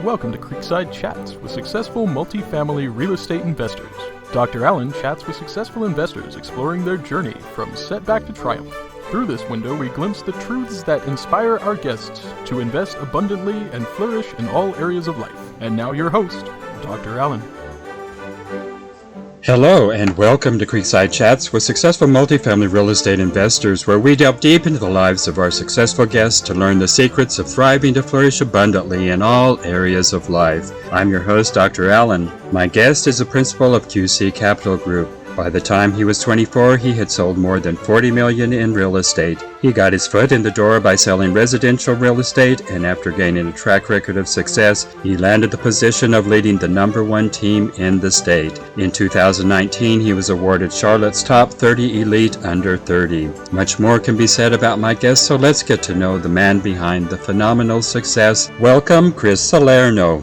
Welcome to Creekside Chats with successful multifamily real estate investors. Dr. Allen chats with successful investors exploring their journey from setback to triumph. Through this window, we glimpse the truths that inspire our guests to invest abundantly and flourish in all areas of life. And now your host, Dr. Allen. Hello and welcome to Creekside Chats with successful multifamily real estate investors, where we delve deep into the lives of our successful guests to learn the secrets of thriving to flourish abundantly in all areas of life. I'm your host, Dr. Allen. My guest is a principal of QC Capital Group. By the time he was 24, he had sold more than $40 million in real estate. He got his foot in the door by selling residential real estate, and after gaining a track record of success, he landed the position of leading the #1 team in the state. In 2019, he was awarded Charlotte's Top 30 Elite Under 30. Much more can be said about my guest, so let's get to know the man behind the phenomenal success. Welcome, Chris Salerno.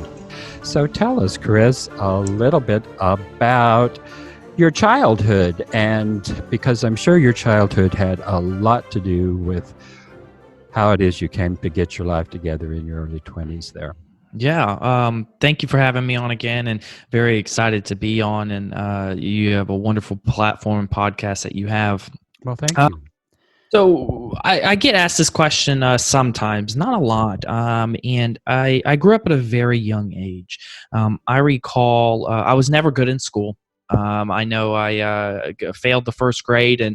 So tell us, Chris, a little bit about your childhood, and because I'm sure your childhood had a lot to do with how it is you came to get your life together in your early 20s there. Yeah. Thank you for having me on again, and very excited to be on. And you have a wonderful platform and podcast that you have. Well, thank you. So I get asked this question sometimes, not a lot. And I grew up at a very young age. I recall I was never good in school. I know I failed the first grade and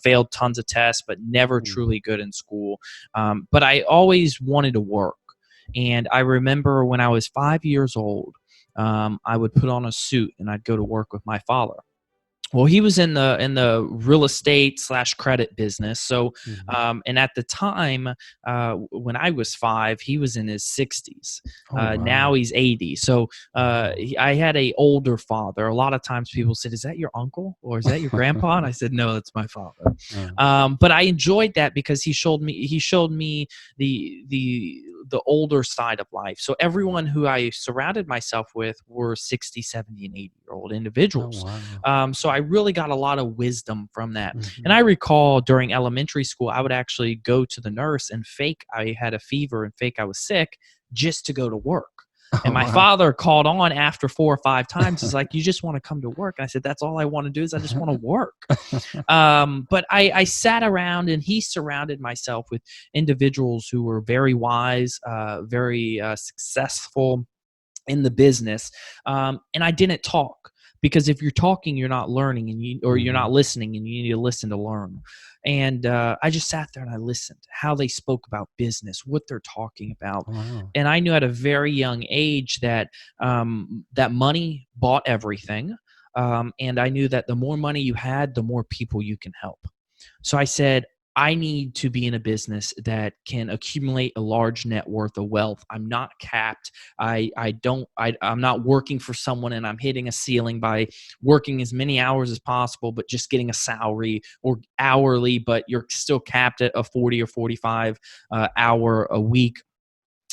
failed tons of tests, but never truly good in school. But I always wanted to work. And I remember when I was 5 years old, I would put on a suit and I'd go to work with my father. Well, he was in the real estate / credit business. So, and at the time, when I was 5, he was in his 60s. Wow. Now he's 80. So I had a older father. A lot of times people said, "Is that your uncle or is that your grandpa?" And I said, "No, that's my father." But I enjoyed that because he showed me the older side of life. So everyone who I surrounded myself with were 60, 70, and 80-year-old individuals. Oh, wow. So I really got a lot of wisdom from that. And I recall during elementary school, I would actually go to the nurse and fake I had a fever and fake I was sick just to go to work. And my father called on after 4 or 5 times. He's like, "You just want to come to work?" And I said, "That's all I want to do is I just want to work." But I sat around, and he surrounded myself with individuals who were very wise, very successful in the business. And I didn't talk. Because if you're talking, you're not learning, and you're not listening, and you need to listen to learn. And I just sat there and I listened how they spoke about business, what they're talking about. Wow. And I knew at a very young age that that money bought everything. And I knew that the more money you had, the more people you can help. So I said, I need to be in a business that can accumulate a large net worth of wealth. I'm not capped. I'm not working for someone and I'm hitting a ceiling by working as many hours as possible, but just getting a salary, or hourly, but you're still capped at a 40 or 45 hour a week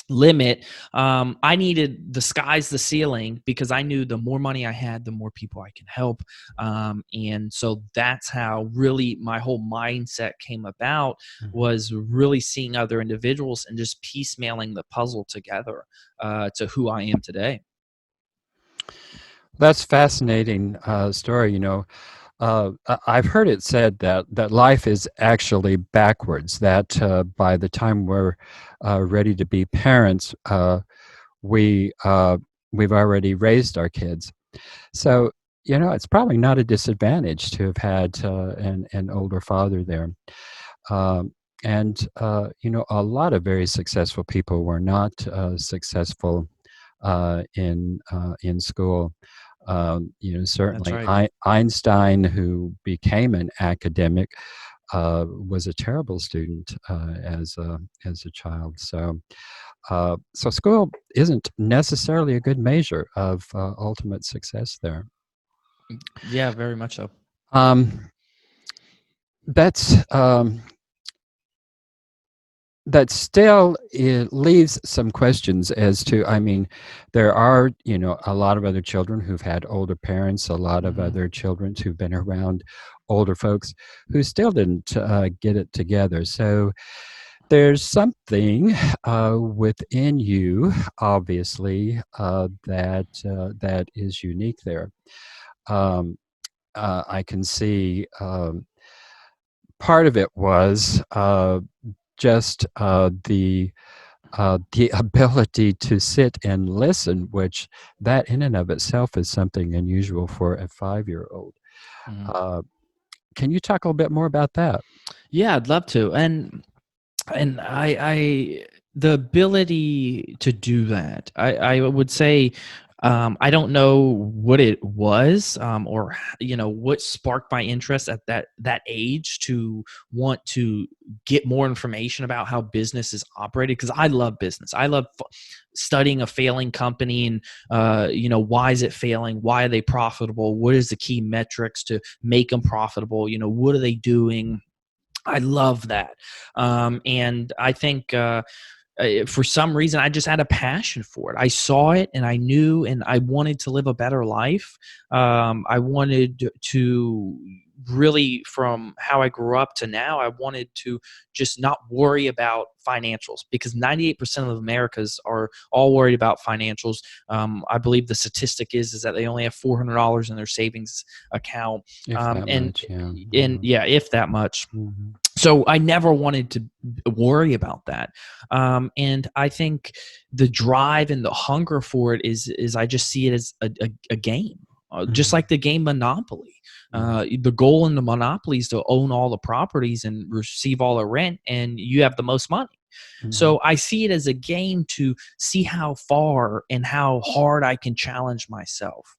limit. I needed the sky's the ceiling, because I knew the more money I had, the more people I can help. And so that's how really my whole mindset came about, was really seeing other individuals and just piecemealing the puzzle together to who I am today. That's fascinating story. I've heard it said that life is actually backwards, that by the time we're ready to be parents, we've already raised our kids. So, it's probably not a disadvantage to have had an older father there. And a lot of very successful people were not successful in school. Certainly right. Einstein, who became an academic, was a terrible student as a child. So school isn't necessarily a good measure of ultimate success there. Yeah, very much so. That still it leaves some questions as to, there are, a lot of other children who've had older parents, a lot of other children who've been around older folks who still didn't get it together. So there's something within you, obviously, that is unique there. I can see part of it was just the ability to sit and listen, which that in and of itself is something unusual for a 5-year-old. Uh, can you talk a little bit more about that? Yeah, I'd love to. And I the ability to do that, I would say, I don't know what it was, or what sparked my interest at that age to want to get more information about how business is operated, because I love business. I love studying a failing company, and why is it failing, why are they profitable, what is the key metrics to make them profitable, what are they doing. I love that. And I think for some reason, I just had a passion for it. I saw it and I knew, and I wanted to live a better life. I wanted to really, from how I grew up to now, I wanted to just not worry about financials, because 98% of Americans are all worried about financials. I believe the statistic is that they only have $400 in their savings account. If that And much, yeah. yeah, if that much. Mm-hmm. So I never wanted to worry about that. And I think the drive and the hunger for it is I just see it as a game. Just like the game Monopoly. The goal in the Monopoly is to own all the properties and receive all the rent, and you have the most money. So I see it as a game to see how far and how hard I can challenge myself.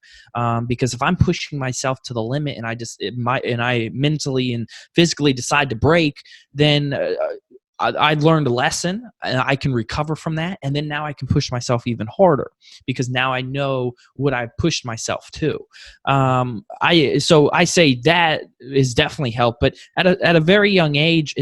Because if I'm pushing myself to the limit and I mentally and physically decide to break, then I learned a lesson and I can recover from that. And then now I can push myself even harder, because now I know what I pushed myself to. So I say that is definitely helped, but at a very young age,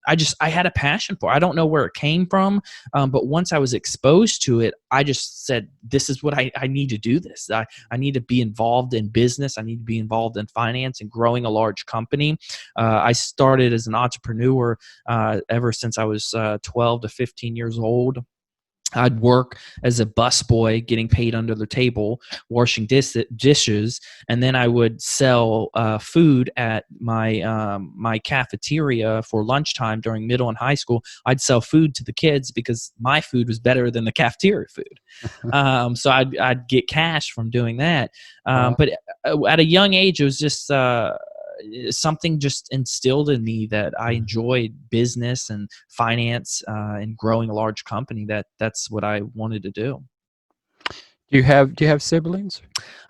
I had a passion for it. I don't know where it came from, but once I was exposed to it, I just said, this is what I need to do this. I need to be involved in business. I need to be involved in finance and growing a large company. I started as an entrepreneur ever since I was 12 to 15 years old. I'd work as a busboy, getting paid under the table, washing dishes, and then I would sell food at my cafeteria for lunchtime during middle and high school. I'd sell food to the kids because my food was better than the cafeteria food. So I'd get cash from doing that. But at a young age, it was just something just instilled in me that I enjoyed business and finance and growing a large company. That's what I wanted to do. Do you have siblings?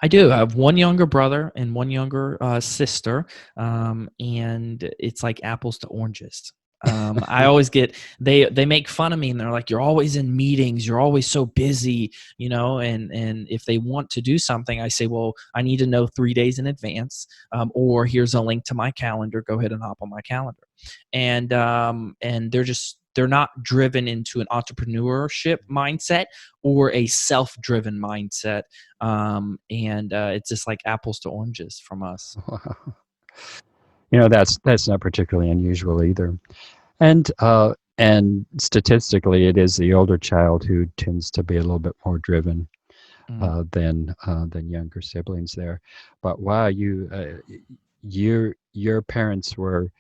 I do. I have one younger brother and one younger sister, and it's like apples to oranges. I always get they make fun of me, and they're like, "You're always in meetings. You're always so busy, And if they want to do something, I say, "Well, I need to know 3 days in advance, or here's a link to my calendar. Go ahead and hop on my calendar." And they're not driven into an entrepreneurship mindset or a self-driven mindset, and it's just like apples to oranges from us. Wow. That's not particularly unusual either. And statistically, it is the older child who tends to be a little bit more driven than younger siblings there. But wow, your parents were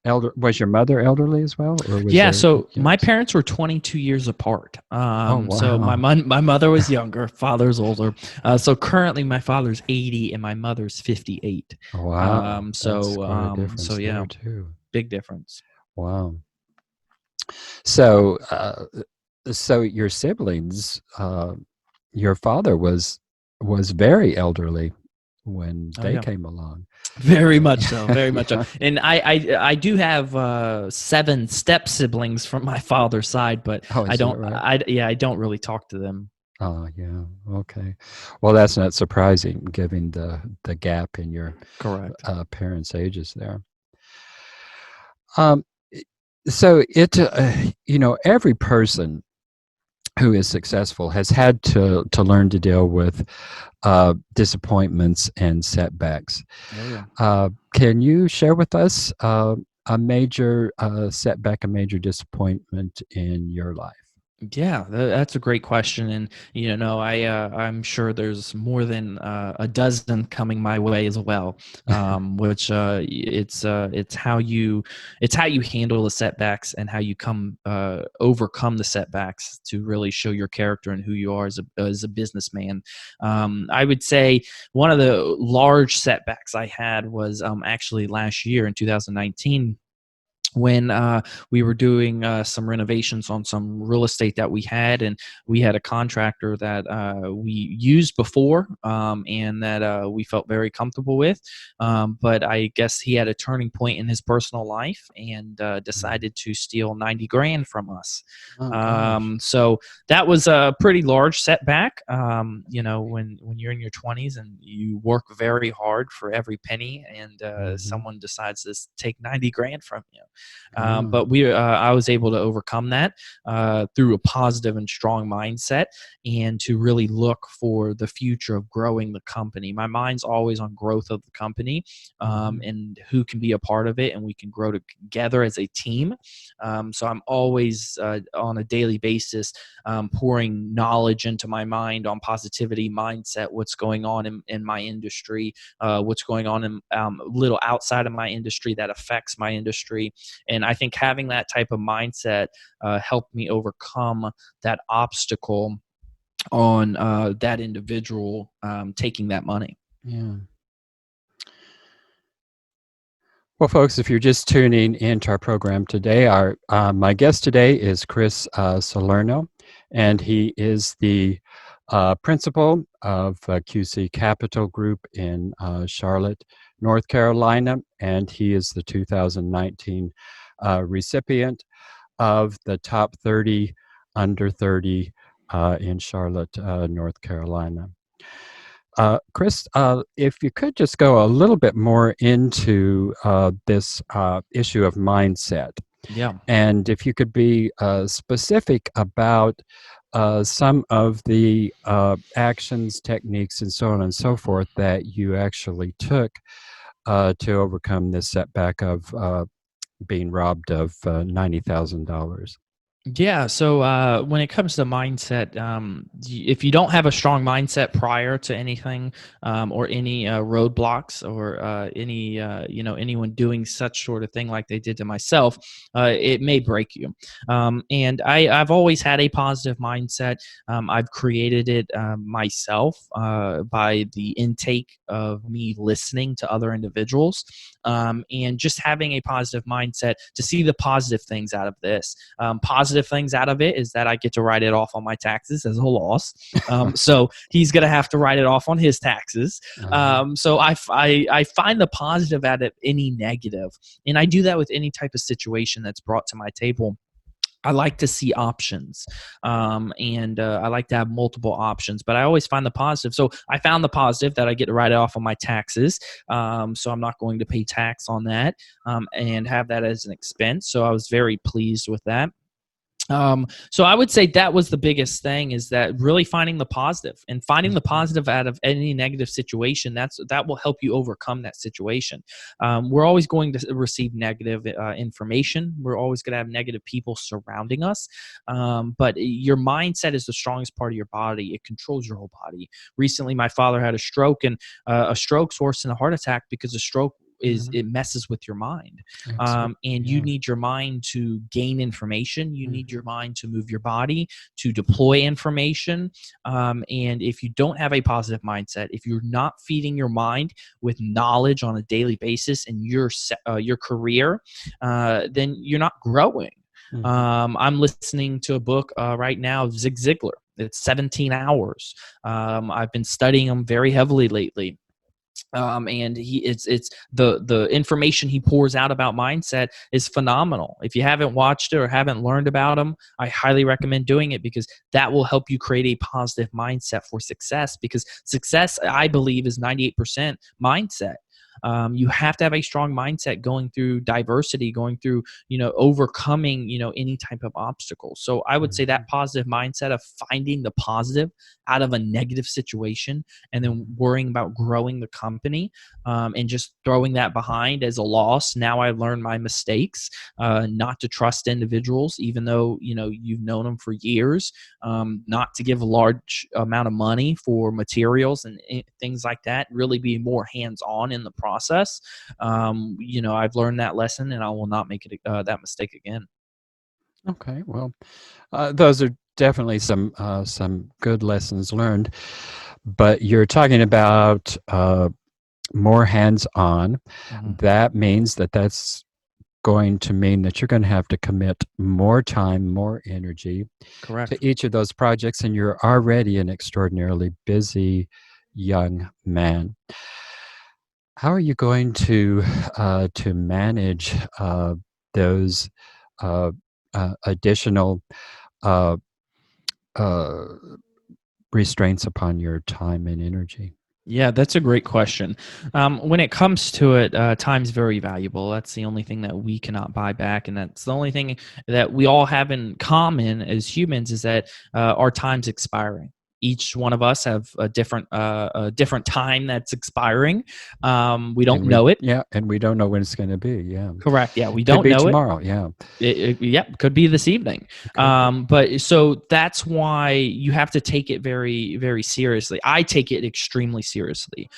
elder. Was your mother elderly as well, or was Yeah, there? so my parents were 22 years apart. Oh, So wow. my mother was younger, father's older. So currently my father's 80 and my mother's 58. Wow, that's So quite a difference so yeah, there too. big difference. Wow. So, so your siblings, your father was very elderly when Oh they yeah. came along. Very much so, very much so. Yeah. And I do have 7 step siblings from my father's side, but Oh, I is that don't right? I don't really talk to them. Oh, yeah. Okay. Well, that's not surprising, given the gap in your Correct. parents' ages there. Um, so every person who is successful has had to learn to deal with disappointments and setbacks. Oh yeah. Can you share with us a major setback, a major disappointment in your life? Yeah, that's a great question, and I'm sure there's more than a dozen coming my way as well. Which it's how you handle the setbacks and how you overcome the setbacks to really show your character and who you are as a businessman. I would say one of the large setbacks I had was actually last year in 2019 when we were doing some renovations on some real estate that we had, and we had a contractor that we used before, and that we felt very comfortable with, but I guess he had a turning point in his personal life and decided to steal 90 grand from us. Oh gosh. So that was a pretty large setback. When you're in your 20s and you work very hard for every penny, and someone decides to take 90 grand from you. But I was able to overcome that through a positive and strong mindset, and to really look for the future of growing the company. My mind's always on growth of the company, and who can be a part of it, and we can grow together as a team. So I'm always on a daily basis pouring knowledge into my mind on positivity mindset, what's going on in my industry, what's going on in little outside of my industry that affects my industry. And I think having that type of mindset helped me overcome that obstacle on that individual taking that money. Yeah. Well, folks, if you're just tuning into our program today, my guest today is Chris Salerno, and he is the principal of QC Capital Group in Charlotte, North Carolina, and he is the 2019 recipient of the top 30 under 30 in Charlotte, North Carolina. Chris, if you could just go a little bit more into this issue of mindset. Yeah. And if you could be specific about some of the actions, techniques, and so on and so forth that you actually took to overcome this setback of being robbed of $90,000. Yeah. So when it comes to mindset, if you don't have a strong mindset prior to anything, or any roadblocks, or anyone doing such sort of thing like they did to myself, it may break you. And I've always had a positive mindset. I've created it myself by the intake of me listening to other individuals, and just having a positive mindset to see the positive things out of this. Positive things out of it is that I get to write it off on my taxes as a loss. So he's going to have to write it off on his taxes. So I find the positive out of any negative. And I do that with any type of situation that's brought to my table. I like to see options, and I like to have multiple options, but I always find the positive. So I found the positive that I get to write it off on my taxes, so I'm not going to pay tax on that, and have that as an expense. So I was very pleased with that. So I would say that was the biggest thing, is that really finding the positive and finding the positive out of any negative situation. That will help you overcome that situation. We're always going to receive negative information. We're always going to have negative people surrounding us. But your mindset is the strongest part of your body. It controls your whole body. Recently, my father had a stroke, and a stroke's worse than a heart attack, because a stroke it messes with your mind. And you need your mind to gain information. You need your mind to move your body, to deploy information. And if you don't have a positive mindset, if you're not feeding your mind with knowledge on a daily basis in your career, then you're not growing. I'm listening to a book right now of Zig Ziglar. It's 17 hours. I've been studying him very heavily lately. And it's the information he pours out about mindset is phenomenal. If you haven't watched it or haven't learned about him, I highly recommend doing it, because that will help you create a positive mindset for success. Because success, I believe, is 98% mindset. You have to have a strong mindset going through diversity, going through, overcoming, any type of obstacle. So I would say that positive mindset of finding the positive out of a negative situation and then worrying about growing the company, and just throwing that behind as a loss. Now I learned my mistakes, not to trust individuals, even though, you've known them for years, not to give a large amount of money for materials and things like that, really be more hands-on in the process. I've learned that lesson and I will not make that mistake again. Okay, well, those are definitely some good lessons learned. But you're talking about more hands-on. Mhm. That means that's going to mean that you're going to have to commit more time, more energy Correct. to each of those projects, and you're already an extraordinarily busy young man. How are you going to manage those uh, additional uh, uh, restraints upon your time and energy? Yeah, that's a great question. When it comes to it, time's very valuable. That's the only thing that we cannot buy back, and that's the only thing that we all have in common as humans is that our time's expiring. Each one of us have a different time that's expiring. We don't know it. And we don't know when it's going to be. Yeah, Correct. Yeah, we could don't be know it. tomorrow. Yeah, Yep, could be this evening. it could be. But so that's why you have to take it very, very seriously. I take it extremely seriously.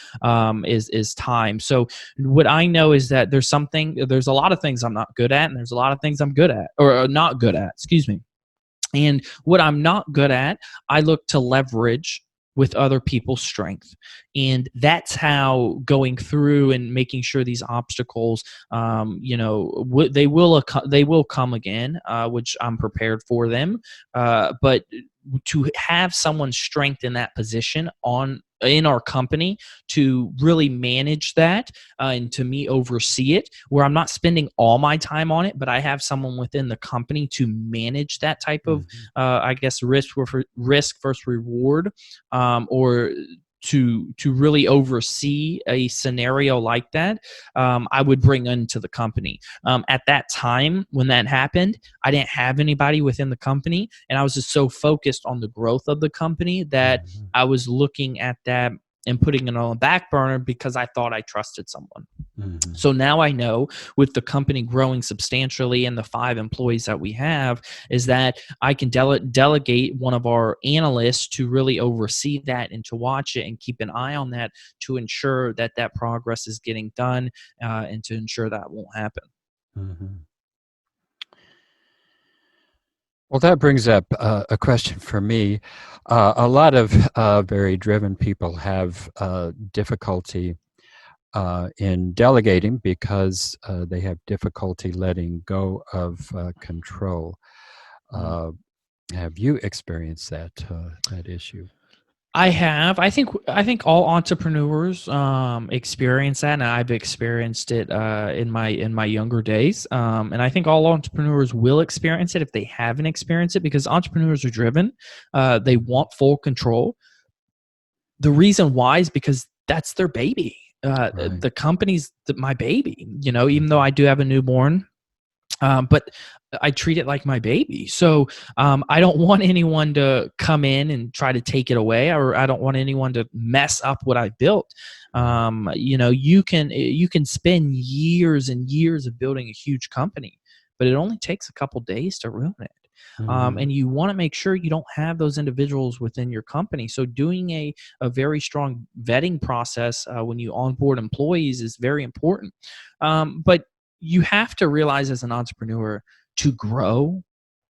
Is time. So what I know is that there's a lot of things I'm not good at, and there's a lot of things I'm good at, or not good at. Excuse me. And what I'm not good at, I look to leverage with other people's strength. And that's how going through and making sure these obstacles, they will come again, which I'm prepared for them. But to have someone's strength in that position in our company to really manage that, and to me oversee it, where I'm not spending all my time on it, but I have someone within the company to manage that type of, Mhm. I guess, risk versus reward, or to really oversee a scenario like that, I would bring into the company. At that time when that happened, I didn't have anybody within the company, and I was just so focused on the growth of the company that Mhm. I was looking at that and putting it on the back burner because I thought I trusted someone. Mhm. So now I know, with the company growing substantially and the 5 employees that we have, is that I can delegate one of our analysts to really oversee that and to watch it and keep an eye on that to ensure that that progress is getting done, and to ensure that won't happen. Mhm. Well, that brings up a question for me. A lot of very driven people have difficulty in delegating because they have difficulty letting go of control. Mm. Uh, have you experienced that issue? I have. I think all entrepreneurs experience that, and I've experienced it in my younger days. And I think all entrepreneurs will experience it if they haven't experienced it, because entrepreneurs are driven. They want full control. The reason why is because that's their baby. Right. The company's my baby. Even though Mhm. I do have a newborn, but I treat it like my baby. So I don't want anyone to come in and try to take it away, or I don't want anyone to mess up what I built. Right. You can spend years and years of building a huge company, but it only takes a couple days to ruin it. Mhm. And you want to make sure you don't have those individuals within your company. So doing a very strong vetting process when you onboard employees is very important. But you have to realize, as an entrepreneur, to grow,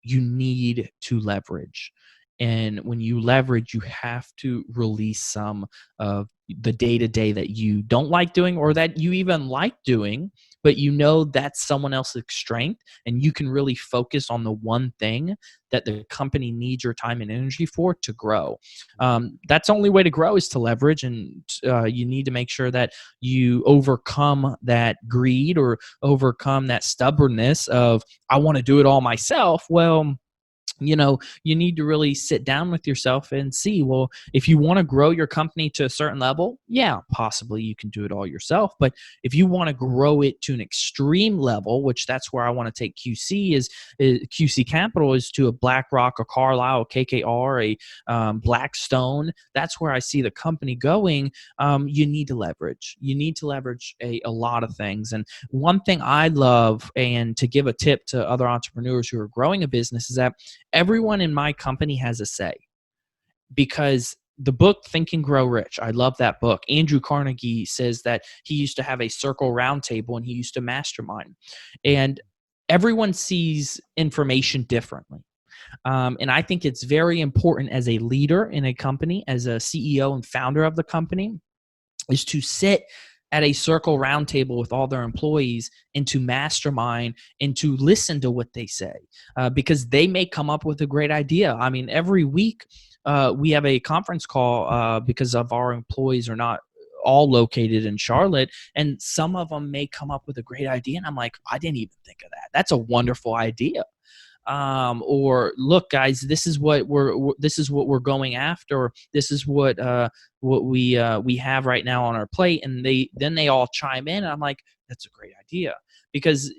you need to leverage. And when you leverage, you have to release some of the day to day that you don't like doing, or that you even like doing, but that's someone else's strength, and you can really focus on the one thing that the company needs your time and energy for to grow. That's the only way to grow, is to leverage, and you need to make sure that you overcome that greed, or overcome that stubbornness of, I want to do it all myself. Well, you need to really sit down with yourself and see, well, if you want to grow your company to a certain level, yeah, possibly you can do it all yourself. But if you want to grow it to an extreme level, which that's where I want to take QC, is QC Capital is to a BlackRock, a Carlyle, a KKR, a Blackstone. That's where I see the company going. You need to leverage. You need to leverage a lot of things. And one thing I love, and to give a tip to other entrepreneurs who are growing a business, is that everyone in my company has a say, because the book Think and Grow Rich, I love that book. Andrew Carnegie says that he used to have a circle round table and he used to mastermind, and everyone sees information differently. And I think it's very important as a leader in a company, as a CEO and founder of the company, is to sit at a circle round table with all their employees and to mastermind and to listen to what they say, because they may come up with a great idea. I mean, every week we have a conference call because of our employees are not all located in Charlotte, and some of them may come up with a great idea, and I'm like, I didn't even think of that. That's a wonderful idea. Or look, guys, this is what we're going after. This is what we have right now on our plate, and they all chime in, and I'm like, that's a great idea, because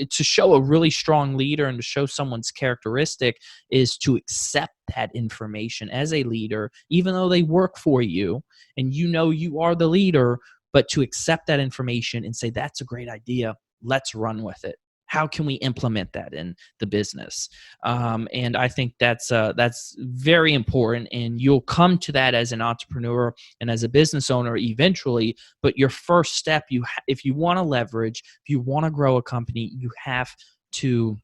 to show a really strong leader and to show someone's characteristic is to accept that information as a leader, even though they work for you and you are the leader, but to accept that information and say, that's a great idea. Let's run with it. How can we implement that in the business? And I think that's very important. And you'll come to that as an entrepreneur and as a business owner eventually. But your first step, if you want to leverage, if you want to grow a company, you have to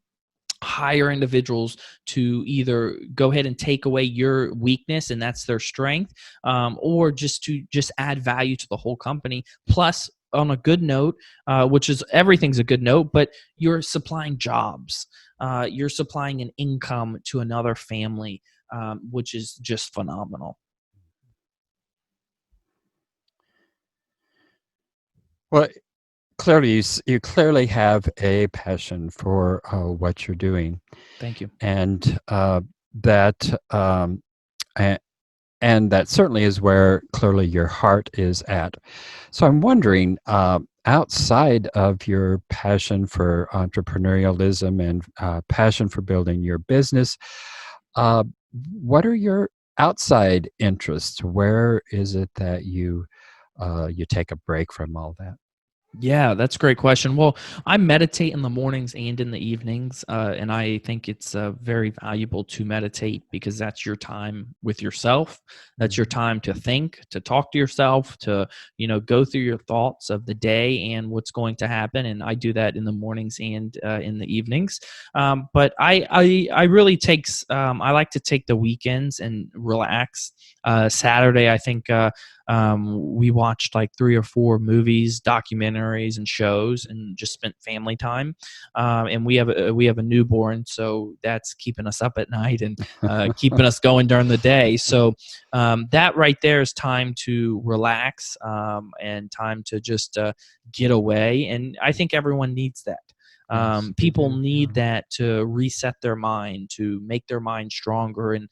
hire individuals to either go ahead and take away your weakness, and that's their strength, or just add value to the whole company. Plus, on a good note, which is everything's a good note, but you're supplying jobs. You're supplying an income to another family, which is just phenomenal. Well, clearly, you clearly have a passion for what you're doing. Thank you. And that and that certainly is where clearly your heart is at. So I'm wondering, outside of your passion for entrepreneurialism and passion for building your business, what are your outside interests? Where is it that you take a break from all that? Yeah, that's a great question. Well, I meditate in the mornings and in the evenings, and I think it's very valuable to meditate, because that's your time with yourself. That's your time to think, to talk to yourself, to go through your thoughts of the day and what's going to happen. And I do that in the mornings and in the evenings. But I really I like to take the weekends and relax. Saturday, I think. We watched like 3 or 4 movies, documentaries, and shows, and just spent family time. And we have a newborn, so that's keeping us up at night and keeping us going during the day. So that right there is time to relax, and time to just get away. And I think everyone needs that. People need that to reset their mind, to make their mind stronger, and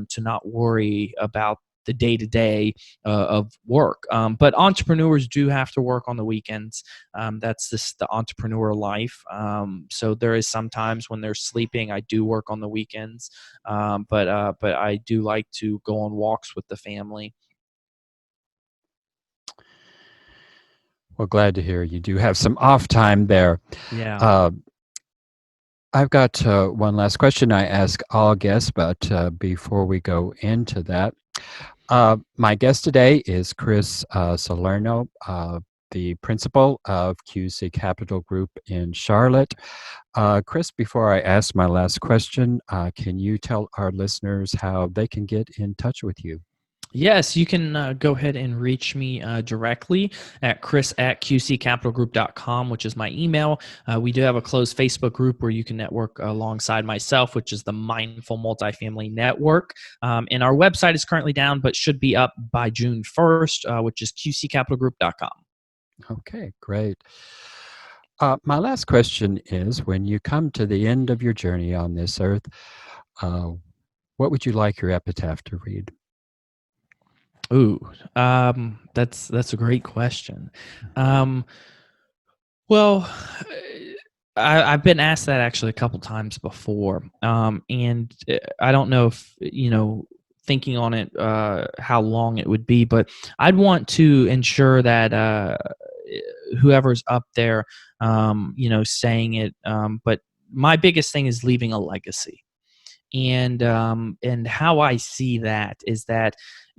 to not worry about the day-to-day of work. But entrepreneurs do have to work on the weekends. That's just the entrepreneur life. So there is sometimes when they're sleeping, I do work on the weekends. But I do like to go on walks with the family. Well, glad to hear you do have some off time there. Yeah. I've got one last question I ask all guests, but before we go into that, my guest today is Chris Salerno, the principal of QC Capital Group in Charlotte. Chris, before I ask my last question, can you tell our listeners how they can get in touch with you? Yes, you can go ahead and reach me directly at chris@qccapitalgroup.com, which is my email. We do have a closed Facebook group where you can network alongside myself, which is the Mindful Multifamily Network. And our website is currently down, but should be up by June 1st, which is qccapitalgroup.com. Okay, great. My last question is, when you come to the end of your journey on this earth, uh, what would you like your epitaph to read? Ooh, that's a great question. Um, well, I've been asked that actually a couple times before, and I don't know if thinking on it, how long it would be, but I'd want to ensure that whoever's up there, saying it. But my biggest thing is leaving a legacy, and how I see that is that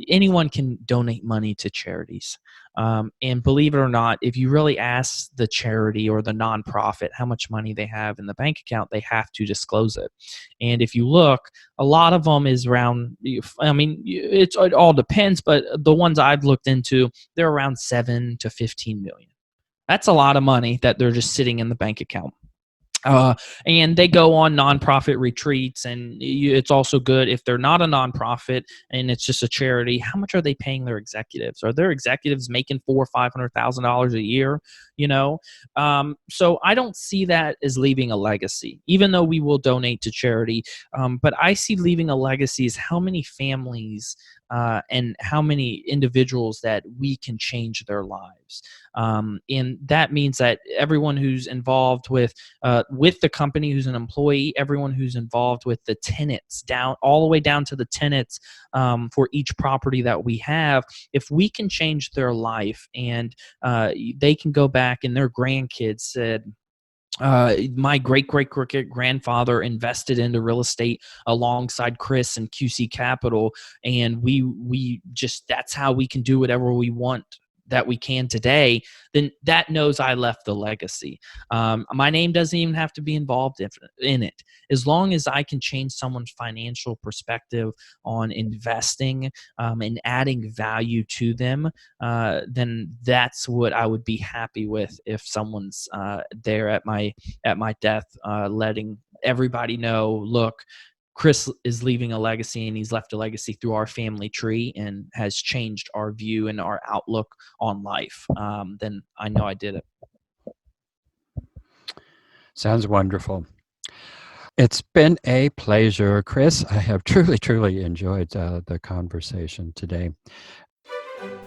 anyone can donate money to charities. And believe it or not, if you really ask the charity or the nonprofit how much money they have in the bank account, they have to disclose it. And if you look, a lot of them is around. I mean, it all depends, but the ones I've looked into, they're around 7 to 15 million. That's a lot of money that they're just sitting in the bank account. And they go on nonprofit retreats, and it's also good if they're not a nonprofit and it's just a charity. How much are they paying their executives? Are their executives making $400,000 or $500,000 a year? So I don't see that as leaving a legacy, even though we will donate to charity. But I see leaving a legacy as how many families and how many individuals that we can change their lives. And that means that everyone who's involved with the company, who's an employee, everyone who's involved with the tenants, down all the way down to the tenants, for each property that we have, if we can change their life and they can go back and their grandkids said, my great grandfather invested into real estate alongside Chris and QC Capital, and we just, that's how we can do whatever we want that we can today, then that knows I left the legacy. My name doesn't even have to be involved in it. As long as I can change someone's financial perspective on investing, and adding value to them, then that's what I would be happy with. If someone's there at my death, letting everybody know, look, Chris is leaving a legacy, and he's left a legacy through our family tree and has changed our view and our outlook on life. Then I know I did it. Sounds wonderful. It's been a pleasure, Chris. I have truly enjoyed the conversation today.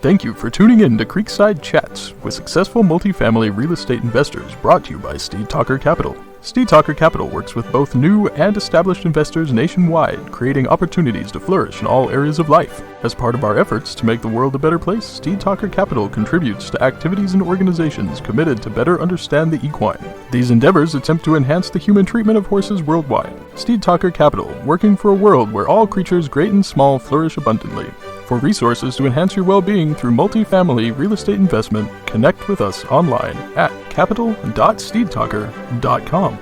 Thank you for tuning in to Creekside Chats with successful multifamily real estate investors, brought to you by Steed Talker Capital. Steed Talker Capital works with both new and established investors nationwide, creating opportunities to flourish in all areas of life. As part of our efforts to make the world a better place, Steed Talker Capital contributes to activities and organizations committed to better understand the equine. These endeavors attempt to enhance the human treatment of horses worldwide. Steed Talker Capital, working for a world where all creatures great and small flourish abundantly. For resources to enhance your well-being through multifamily real estate investment, connect with us online at capital.steedtalker.com.